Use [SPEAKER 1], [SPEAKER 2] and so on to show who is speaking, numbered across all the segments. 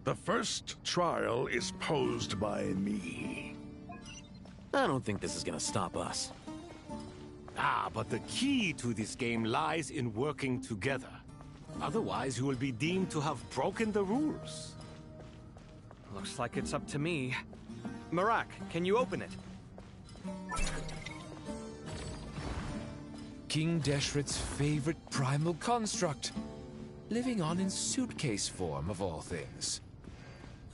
[SPEAKER 1] The first trial is posed by me.
[SPEAKER 2] I don't think this is gonna stop us.
[SPEAKER 3] Ah, but the key to this game lies in working together. Otherwise, you will be deemed to have broken the rules.
[SPEAKER 4] Looks like it's up to me. Marak, can you open it?
[SPEAKER 5] King Deshret's favorite primal construct. Living on in suitcase form, of all things.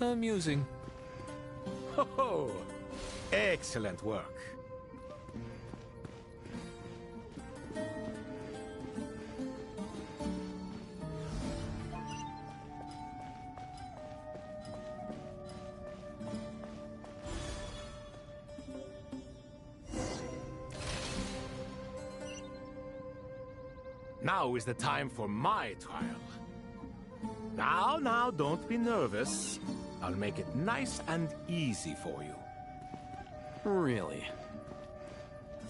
[SPEAKER 5] Amusing.
[SPEAKER 3] Ho ho! Excellent work. Now is the time for my trial. Now, don't be nervous. I'll make it nice and easy for you.
[SPEAKER 2] Really?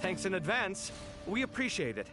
[SPEAKER 4] Thanks in advance. We appreciate it.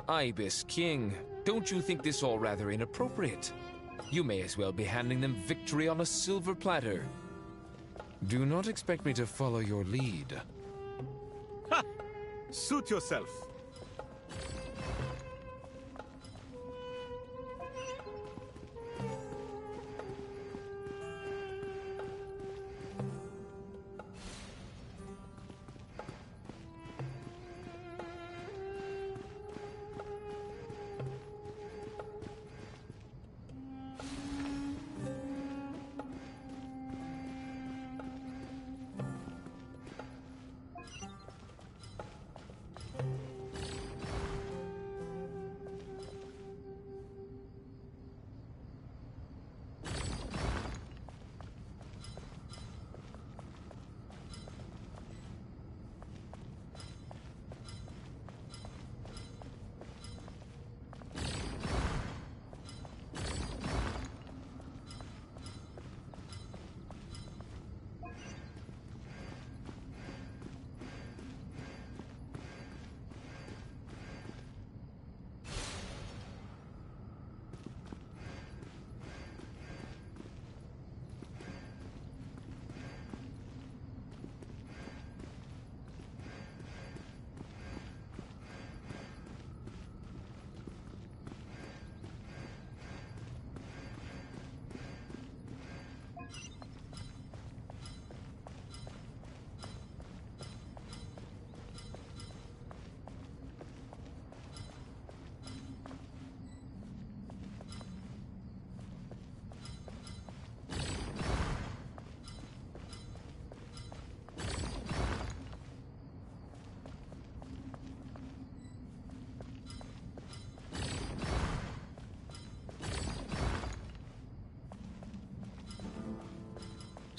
[SPEAKER 5] Ibis King, don't you think this all rather inappropriate? You may as well be handing them victory on a silver platter. Do not expect me to follow your lead.
[SPEAKER 3] Ha! Suit yourself.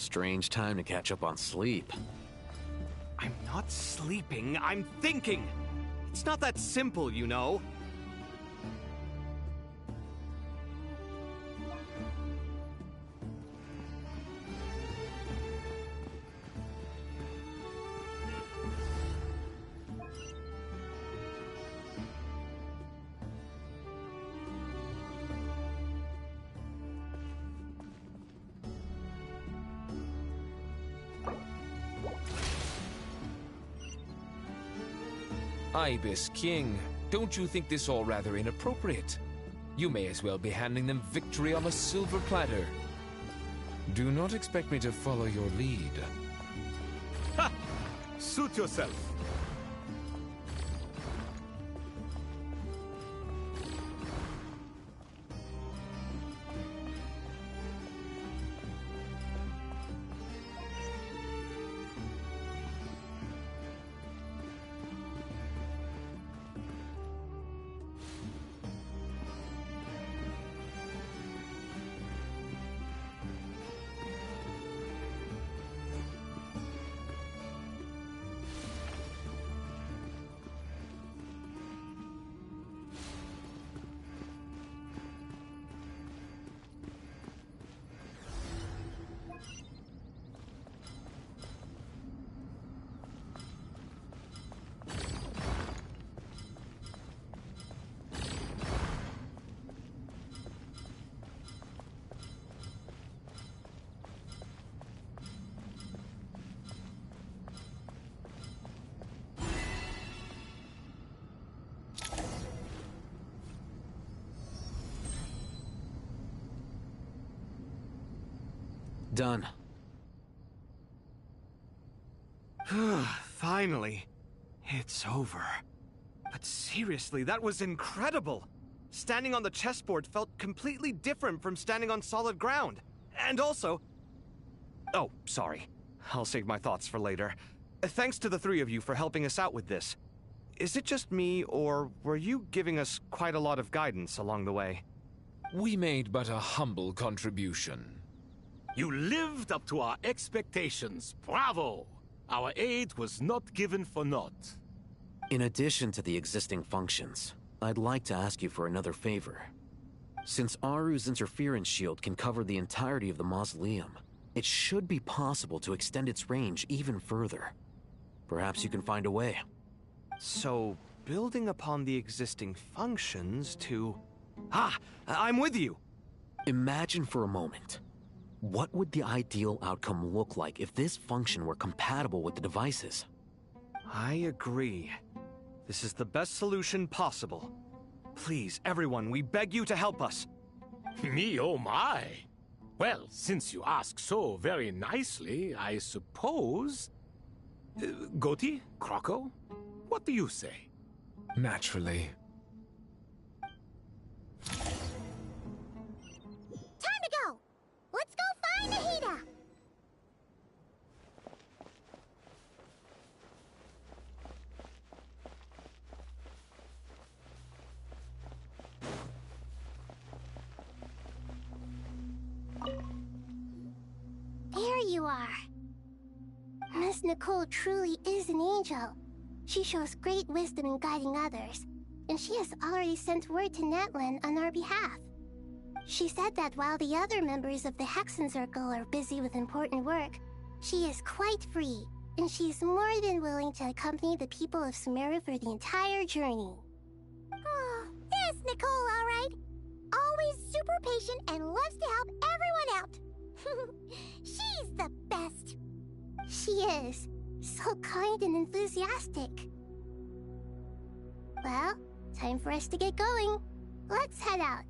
[SPEAKER 2] Strange time to catch up on sleep.
[SPEAKER 4] I'm not sleeping, I'm thinking! It's not that simple, you know.
[SPEAKER 5] Ibis King, don't you think this all rather inappropriate? You may as well be handing them victory on a silver platter. Do not expect me to follow your lead.
[SPEAKER 3] Ha! Suit yourself.
[SPEAKER 2] Done.
[SPEAKER 4] Finally. It's over. But seriously, that was incredible! Standing on the chessboard felt completely different from standing on solid ground. And also... Oh, sorry. I'll save my thoughts for later. Thanks to the three of you for helping us out with this. Is it just me, or were you giving us quite a lot of guidance along the way?
[SPEAKER 5] We made but a humble contribution.
[SPEAKER 3] You lived up to our expectations. Bravo! Our aid was not given for naught.
[SPEAKER 2] In addition to the existing functions, I'd like to ask you for another favor. Since Aru's interference shield can cover the entirety of the mausoleum, it should be possible to extend its range even further. Perhaps you can find a way.
[SPEAKER 4] So, building upon the existing functions to... Ah! I'm with you!
[SPEAKER 2] Imagine for a moment. What would the ideal outcome look like if this function were compatible with the devices?
[SPEAKER 4] I agree. This is the best solution possible. Please, everyone, we beg you to help us.
[SPEAKER 3] Me, oh my! Well, since you ask so very nicely, I suppose... Goti? Croco? What do you say?
[SPEAKER 5] Naturally.
[SPEAKER 6] Time to go! Let's go find Nahida! There you are. Miss Nicole truly is an angel. She shows great wisdom in guiding others, and she has already sent word to Natlan on our behalf. She said that while the other members of the Hexen Circle are busy with important work, she is quite free, and she is more than willing to accompany the people of Sumeru for the entire journey. Oh, there's Nicole, all right. Always super patient and loves to help everyone out. She's the best. She is. So kind and enthusiastic. Well, time for us to get going. Let's head out.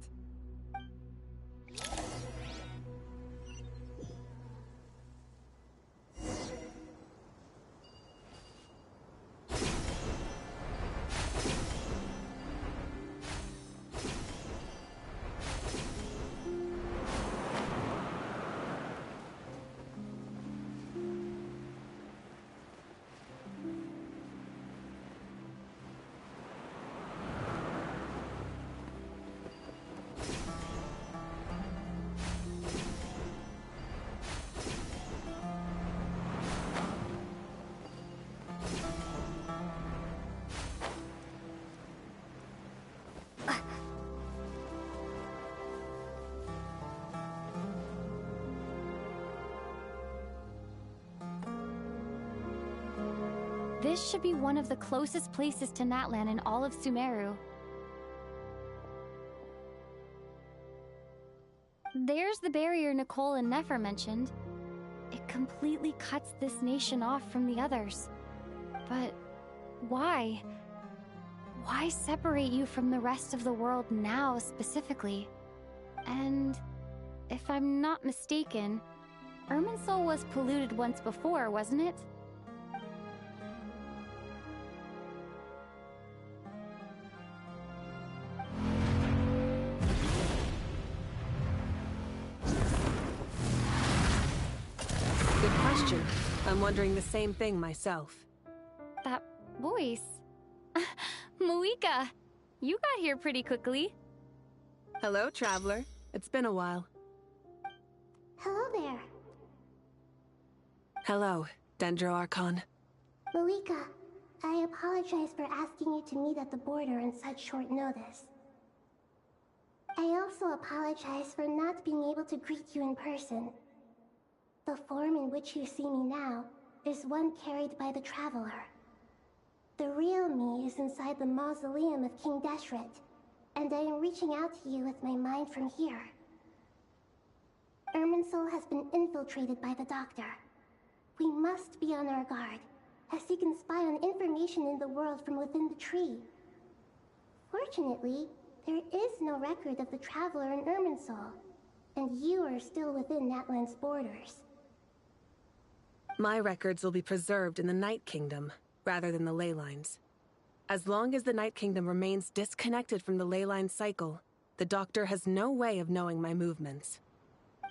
[SPEAKER 7] This should be one of the closest places to Natlan in all of Sumeru. There's the barrier Nicole and Nefer mentioned. It completely cuts this nation off from the others. But why? Why separate you from the rest of the world now, specifically? And if I'm not mistaken, Irminsul was polluted once before, wasn't it?
[SPEAKER 8] Good question. I'm wondering the same thing myself.
[SPEAKER 7] That voice. Moika! You got here pretty quickly.
[SPEAKER 8] Hello, traveler. It's been a while.
[SPEAKER 6] Hello there.
[SPEAKER 8] Hello, Dendro Archon.
[SPEAKER 6] Moika, I apologize for asking you to meet at the border on such short notice. I also apologize for not being able to greet you in person. The form in which you see me now is one carried by the Traveler. The real me is inside the mausoleum of King Deshret, and I am reaching out to you with my mind from here. Irminsul has been infiltrated by the Doctor. We must be on our guard, as he can spy on information in the world from within the tree. Fortunately, there is no record of the Traveler in Irminsul, and you are still within Natlan's borders.
[SPEAKER 8] My records will be preserved in the Night Kingdom, rather than the ley lines. As long as the Night Kingdom remains disconnected from the ley line cycle, the Doctor has no way of knowing my movements.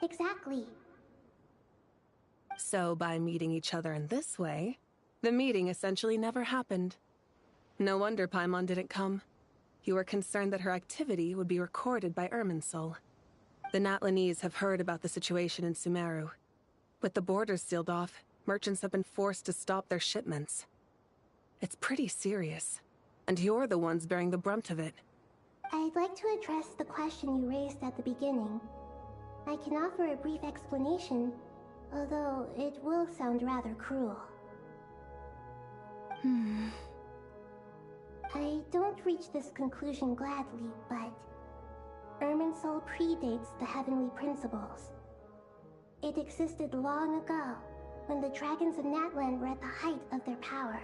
[SPEAKER 6] Exactly.
[SPEAKER 8] So by meeting each other in this way, the meeting essentially never happened. No wonder Paimon didn't come. You were concerned that her activity would be recorded by Irminsul. The Natlanese have heard about the situation in Sumeru. With the borders sealed off, merchants have been forced to stop their shipments. It's pretty serious, and you're the ones bearing the brunt of it.
[SPEAKER 6] I'd like to address the question you raised at the beginning. I can offer a brief explanation, although it will sound rather cruel. I don't reach this conclusion gladly, but Irminsul predates the Heavenly Principles. It existed long ago, when the dragons of Natlan were at the height of their power.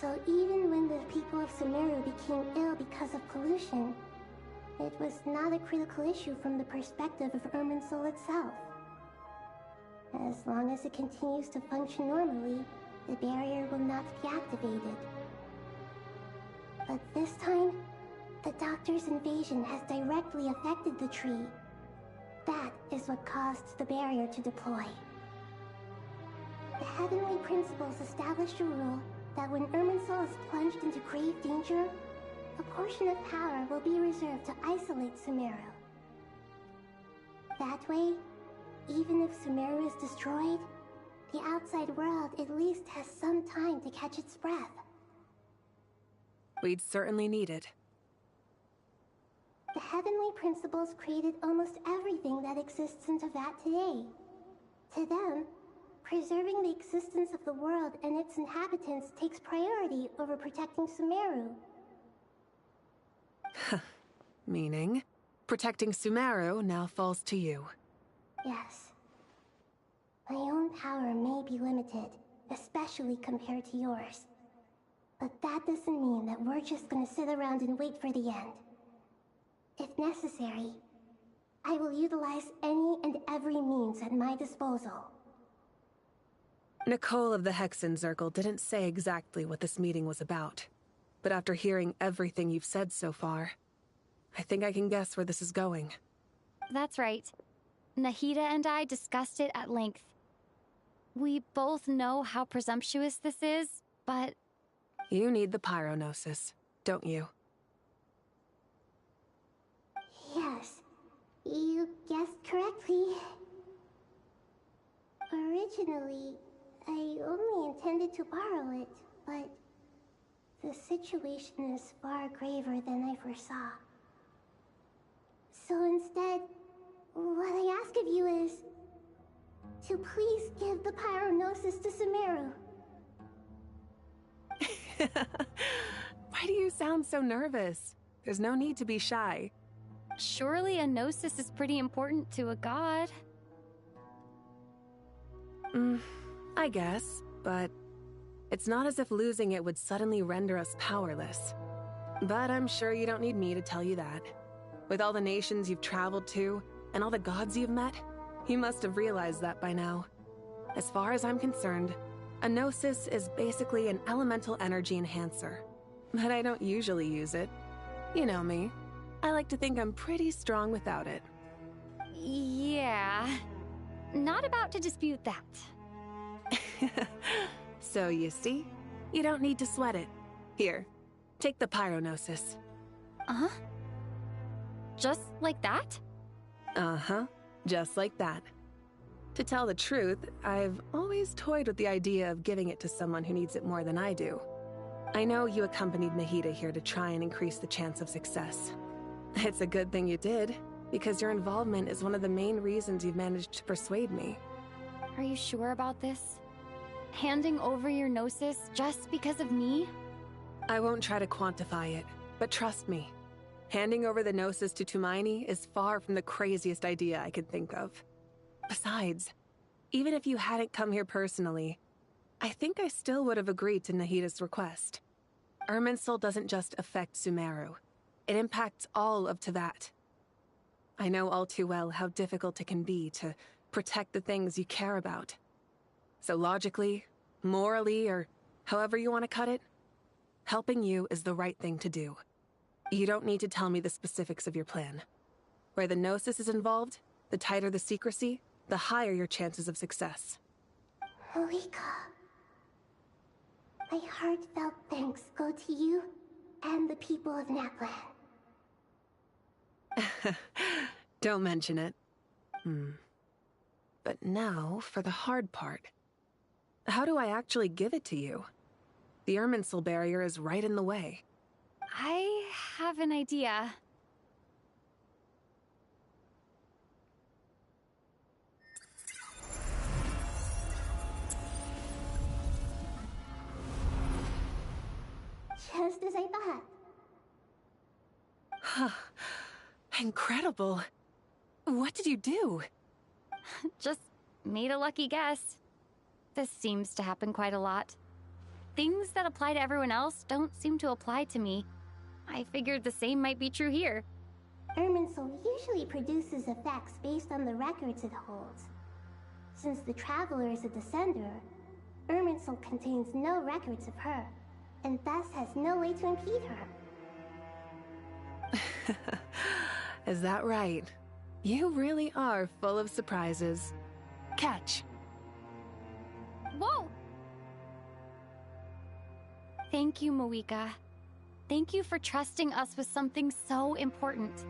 [SPEAKER 6] So even when the people of Sumeru became ill because of pollution, it was not a critical issue from the perspective of Irminsul itself. As long as it continues to function normally, the barrier will not be activated. But this time, the Doctor's invasion has directly affected the tree. That is what caused the barrier to deploy. The Heavenly Principles established a rule that when Irminsul is plunged into grave danger, a portion of power will be reserved to isolate Sumeru. That way, even if Sumeru is destroyed, the outside world at least has some time to catch its breath.
[SPEAKER 8] We'd certainly need it.
[SPEAKER 6] The Heavenly Principles created almost everything that exists in Teyvat today. To them, preserving the existence of the world and its inhabitants takes priority over protecting Sumeru.
[SPEAKER 8] Meaning, protecting Sumeru now falls to you.
[SPEAKER 6] Yes. My own power may be limited, especially compared to yours. But that doesn't mean that we're just gonna sit around and wait for the end. If necessary, I will utilize any and every means at my disposal.
[SPEAKER 8] Nicole of the Hexen Circle didn't say exactly what this meeting was about. But after hearing everything you've said so far, I think I can guess where this is going.
[SPEAKER 7] That's right. Nahida and I discussed it at length. We both know how presumptuous this is, but...
[SPEAKER 8] You need the Pyronosis, don't you?
[SPEAKER 6] Yes, you guessed correctly. Originally, I only intended to borrow it, but the situation is far graver than I foresaw. So instead, what I ask of you is to please give the Pyronosis to Sumeru.
[SPEAKER 8] Why do you sound so nervous? There's no need to be shy.
[SPEAKER 7] Surely a gnosis is pretty important to a god.
[SPEAKER 8] I guess, but it's not as if losing it would suddenly render us powerless. But I'm sure you don't need me to tell you that. With all the nations you've traveled to, and all the gods you've met, you must have realized that by now. As far as I'm concerned, a gnosis is basically an elemental energy enhancer. But I don't usually use it. You know me. I like to think I'm pretty strong without it.
[SPEAKER 7] Yeah. Not about to dispute that.
[SPEAKER 8] So you see, you don't need to sweat it. Here, take the Pyronosis.
[SPEAKER 7] Uh-huh. Just like that?
[SPEAKER 8] Uh-huh, just like that. To tell the truth, I've always toyed with the idea of giving it to someone who needs it more than I do. I know you accompanied Nahida here to try and increase the chance of success. It's a good thing you did, because your involvement is one of the main reasons you've managed to persuade me.
[SPEAKER 7] Are you sure about this? Handing over your gnosis just because of me?
[SPEAKER 8] I won't try to quantify it, but trust me. Handing over the gnosis to Tumaini is far from the craziest idea I could think of. Besides, even if you hadn't come here personally, I think I still would have agreed to Nahida's request. Irminsul doesn't just affect Sumeru. It impacts all of Teyvat. I know all too well how difficult it can be to protect the things you care about. So logically, morally, or however you want to cut it, helping you is the right thing to do. You don't need to tell me the specifics of your plan. Where the Gnosis is involved, the tighter the secrecy, the higher your chances of success.
[SPEAKER 6] Moika, my heartfelt thanks go to you and the people of Naplan.
[SPEAKER 8] Don't mention it. But now, for the hard part. How do I actually give it to you? The Irminsul barrier is right in the way.
[SPEAKER 7] I have an idea.
[SPEAKER 6] Just as I thought.
[SPEAKER 8] Incredible. What did you do?
[SPEAKER 7] Just made a lucky guess. This seems to happen quite a lot. Things that apply to everyone else don't seem to apply to me. I figured the same might be true here.
[SPEAKER 6] Irminsul usually produces effects based on the records it holds. Since the Traveler is a Descender, Irminsul contains no records of her, and thus has no way to impede her.
[SPEAKER 8] Is that right? You really are full of surprises. Catch.
[SPEAKER 7] Whoa! Thank you, Moika. Thank you for trusting us with something so important.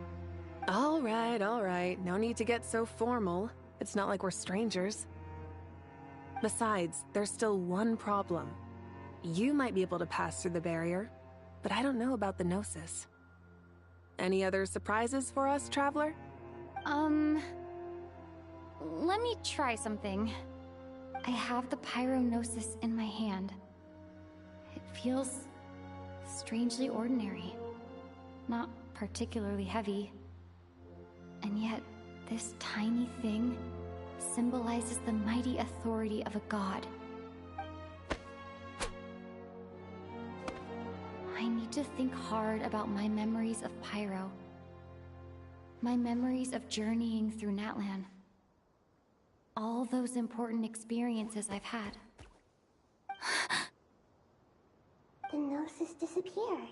[SPEAKER 8] All right. No need to get so formal. It's not like we're strangers. Besides, there's still one problem. You might be able to pass through the barrier, but I don't know about the Gnosis. Any other surprises for us, Traveler?
[SPEAKER 7] Let me try something. I have the Pyronosis in my hand. It feels strangely ordinary. Not particularly heavy. And yet, this tiny thing symbolizes the mighty authority of a god. I need to think hard about my memories of Pyro. My memories of journeying through Natlan. All those important experiences I've had.
[SPEAKER 6] The Gnosis disappeared.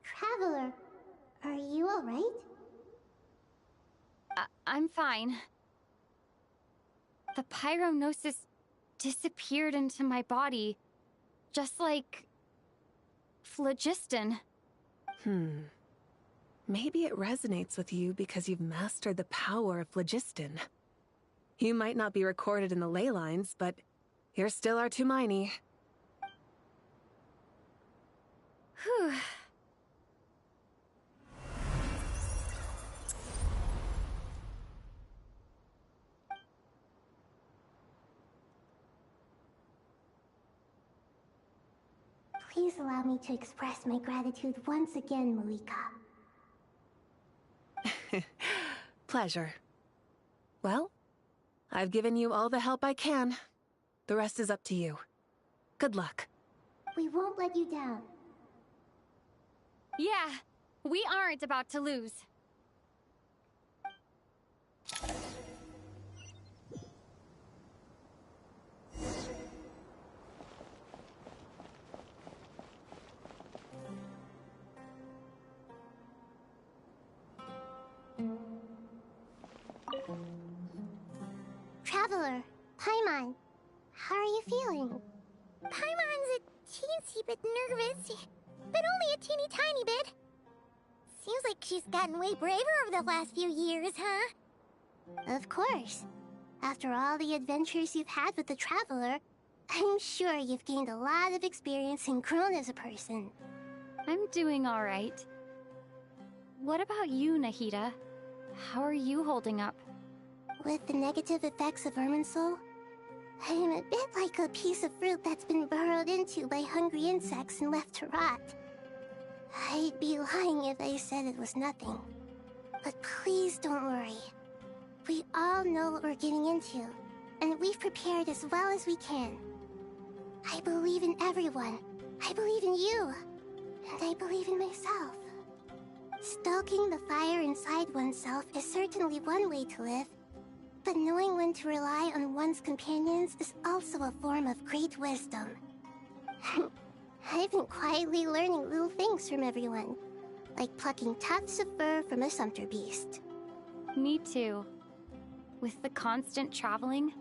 [SPEAKER 6] Traveler, are you alright?
[SPEAKER 7] I'm fine. The Pyronosis disappeared into my body, just like Phlogiston.
[SPEAKER 8] Maybe it resonates with you because you've mastered the power of Phlogiston. You might not be recorded in the ley lines, but you're still our Tumaini.
[SPEAKER 7] Whew.
[SPEAKER 6] Please allow me to express my gratitude once again, Malika.
[SPEAKER 8] Pleasure. Well, I've given you all the help I can. The rest is up to you. Good luck.
[SPEAKER 6] We won't let you down.
[SPEAKER 7] Yeah, we aren't about to lose.
[SPEAKER 6] Traveler, Paimon, how are you feeling? Paimon's a teensy bit nervous, but only a teeny tiny bit. Seems like she's gotten way braver over the last few years, huh? Of course. After all the adventures you've had with the Traveler, I'm sure you've gained a lot of experience and grown as a person.
[SPEAKER 7] I'm doing all right. What about you, Nahida? How are you holding up?
[SPEAKER 6] With the negative effects of Irminsul, I'm a bit like a piece of fruit that's been burrowed into by hungry insects and left to rot. I'd be lying if I said it was nothing. But please don't worry. We all know what we're getting into, and we've prepared as well as we can. I believe in everyone. I believe in you. And I believe in myself. Stoking the fire inside oneself is certainly one way to live, but knowing when to rely on one's companions is also a form of great wisdom. I've been quietly learning little things from everyone, like plucking tufts of fur from a sumpter beast.
[SPEAKER 7] Me too. With the constant traveling,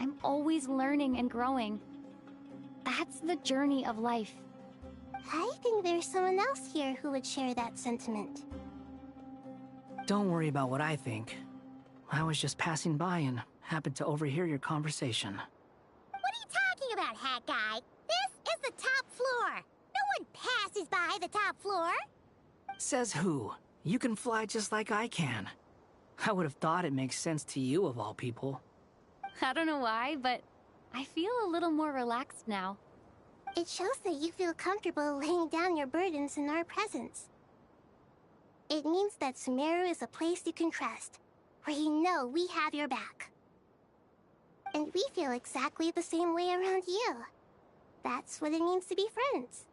[SPEAKER 7] I'm always learning and growing. That's the journey of life.
[SPEAKER 6] I think there's someone else here who would share that sentiment.
[SPEAKER 9] Don't worry about what I think. I was just passing by and happened to overhear your conversation.
[SPEAKER 6] What are you talking about, Hat Guy? This is the top floor. No one passes by the top floor.
[SPEAKER 9] Says who? You can fly just like I can. I would have thought it makes sense to you of all people.
[SPEAKER 7] I don't know why, but I feel a little more relaxed now.
[SPEAKER 6] It shows that you feel comfortable laying down your burdens in our presence. It means that Sumeru is a place you can trust, where you know we have your back. And we feel exactly the same way around you. That's what it means to be friends.